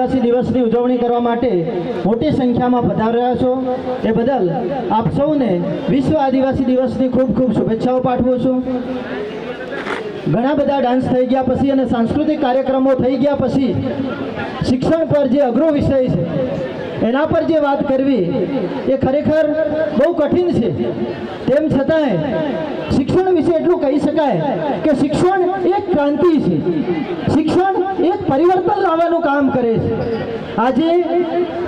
આદિવાસી દિવસની ઉજવણી કરવા માટે મોટી સંખ્યામાં પધાર્યા છો એ બદલ આપ સૌને વિશ્વ આદિવાસી દિવસની ખૂબ ખૂબ શુભેચ્છાઓ પાઠવું છું। ઘણા બધા ડાન્સ થઈ ગયા પછી અને સાંસ્કૃતિક કાર્યક્રમો થઈ ગયા પછી શિક્ષણ પર જે અઘરો વિષય છે એના પર જે વાત કરવી એ ખરેખર બહુ કઠિન છે। તેમ છતાંય શિક્ષણ વિશે એટલું કહી શકાય કે શિક્ષણ એક ક્રાંતિ છે, શિક્ષણ એક પરિવર્તન લાવવાનું કામ કરે છે। આજે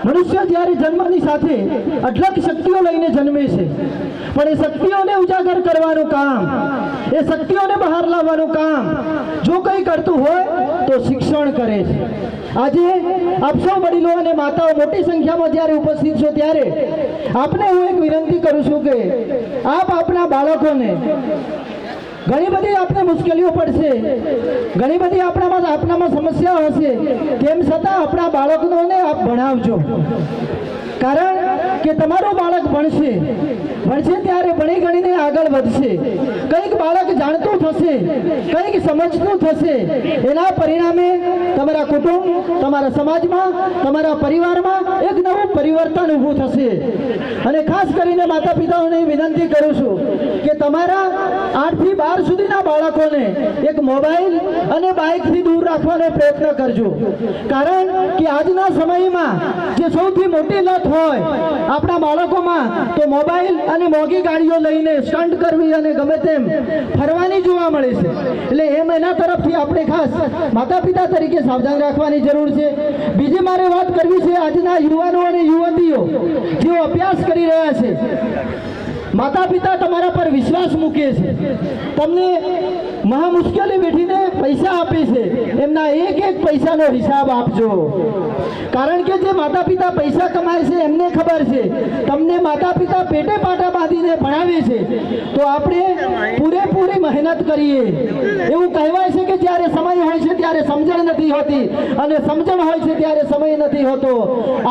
મનુષ્ય જ્યારે જન્મની સાથે અઢળક શક્તિઓ લઈને જન્મે છે, પણ એ શક્તિઓને ઉજાગર કરવાનું કામ, એ શક્તિઓને બહાર લાવવાનું કામ જો કંઈ કરતું હોય તો શિક્ષણ કરે છે। આજે આપ સૌ વડીલો અને માતાઓ મોટી સંખ્યામાં જ્યારે ઉપસ્થિત છો ત્યારે આપને હું એક વિનંતી કરું છું કે આપ આપના બાળકોને ઘણી બધી આપને મુશ્કેલીઓ પડશે, ઘણી બધી આપણામાં સમસ્યાઓ હશે, તેમ છતાં આપણા બાળકોને આપ ભણાવજો। કારણ કે તમારું બાળક ભણશે ત્યારે ભણી ગણીને આગળ વધશે, કંઈક બાળક જાણતું થશે, કંઈક સમજતું થશે, એના પરિણામે તમારા કુટુંબ, તમારા સમાજમાં, તમારા પરિવારમાં એક નવું પરિવર્તન ઊભું થશે। અને ખાસ કરીને માતા પિતાઓને વિનંતી કરું છું કે તમારા 8 થી 12 સુધીના બાળકોને એક મોબાઈલ અને બાઇકથી દૂર રાખવાનો પ્રયત્ન કરજો। કારણ કે આજના સમયમાં જે સૌથી મોટી લત હોય આપણા બાળકોમાં તો મોબાઈલ અને મોંઘી ગાડીઓ લઈને સ્ટન્ટ કરવી અને ગમે તેમ ફરવાની જોવા મળે છે। એટલે એના તરફથી આપણે ખાસ માતા પિતા તરીકે સાવધાન રાખવાની જરૂર છે। બીજી મારે વાત કરવી છે આજના યુવાનો અને યુવતીઓ જેઓ અભ્યાસ કરી રહ્યા છે, માતા પિતા તમારા પર વિશ્વાસ મૂકે છે, તમને મહા મુશ્કેલી બેઠીને પૈસા આપે છે, એમના એક એક પૈસાનો હિસાબ આપજો। કારણ કે જે માતા પિતા પૈસા કમાય છે એમને ખબર છે તમને માતા પિતા પેટે પાટા બાંધીને ભણાવે છે તો આપણે પૂરેપૂરી મહેનત કરીએ। એવું કહેવાય છે કે જ્યારે સમય હોય છે ત્યારે સમજણ નથી હોતી અને સમજણ હોય છે ત્યારે સમય નથી હોતો।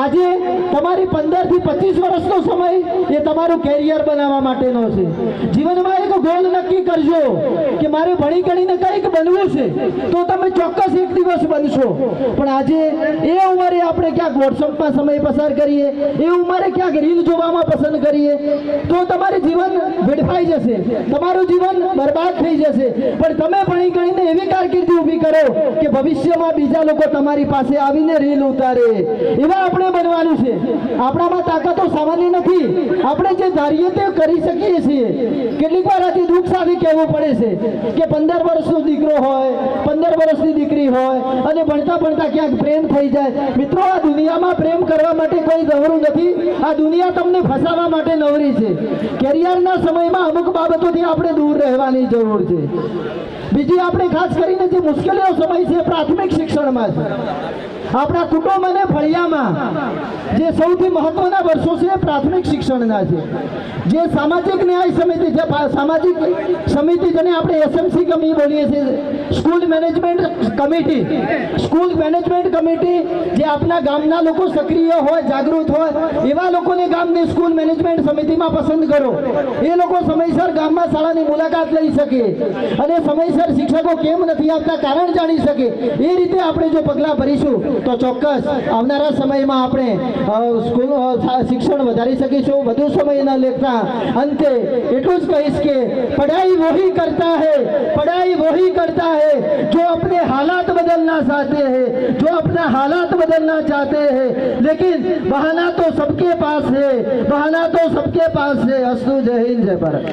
આજે તમારી 15 થી 25 વર્ષનો સમય એ તમારું કેરિયર બનાવવા માટેનો છે। જીવનમાં એક ગોલ નક્કી કરજો કે મારે ભણી ગણીને કંઈક બનવું છે તો તમે ચોક્કસ એક દિવસ બનશો, પણ આજે એ ઉંમરે આપણે ક્યાંક વોટ્સઅપમાં સમય પસાર કરીએ, એ ઉંમરે ક્યાંક રીલ જોવામાં પસંદ કરીએ તો તમારું જીવન વેડફાઈ જશે, તમારું જીવન બરબાદ થઈ જશે। પણ તમે ભણી ગણીને એવી કારકિર્દી ઊભી કરો કે ભવિષ્યમાં બીજા લોકો તમારી પાસે આવીને રીલ ઉતારે, એવા આપણે બનવાનું છે। આપણામાં તાકાતો સામાન્ય નથી, આપણે જે ધારીએ તે કરી શકીએ છીએ। કેટલીક વાર આજે દુઃખ સાથે કહેવું પડે છે કે 15 વર્ષનો દીકરો હોય, 15 વર્ષની દીકરી હોય અને ભણતા ભણતા ક્યાંક પ્રેમ થઈ જાય। મિત્રો, આ દુનિયામાં પ્રેમ કરવા માટે કોઈ નવરું નથી, આ દુનિયા તમને ફસાવવા માટે નવરી છે। કેરિયરના સમયમાં અમુક બાબતોથી આપણે દૂર રહેવાની જરૂર છે। બીજી આપણે ખાસ કરીને જે મુશ્કેલીઓ સમય છે પ્રાથમિક શિક્ષણમાં છે। આપણા કુટુંબ અને ફળિયામાં જે સૌથી મહત્વના વર્ષો છે પ્રાથમિક શિક્ષણના છે। જે સામાજિક ન્યાય સમિતિ છે, સામાજિક સમિતિ જેને આપણે એસએમસી કમિટી બોલીએ છીએ, સ્કૂલ મેનેજમેન્ટ કમિટી જે આપણા ગામના લોકો સક્રિય હોય, જાગૃત હોય એવા લોકોને ગામની સ્કૂલ મેનેજમેન્ટ સમિતિમાં પસંદ કરો। એ લોકો સમયસર ગામમાં શાળાની મુલાકાત લઈ શકે અને સમયસર શિક્ષકો કેમ નથી આપતા કારણ જાણી શકે। એ રીતે આપણે જો પગલાં ભરીશું તો ચોક્કસ આવનારા સમયમાં આપણે શિક્ષણ વધારી શકીશું। વધુ સમય ન લેતા અંતે એટલું જ કહીશ કે પढ़ाई वही करता है जो अपने हालात बदलना चाहते हैं, जो अपना हालात बदलना चाहते हैं, लेकिन बहाना तो सबके पास है। अस्तु, जय हिंद, जय भारत।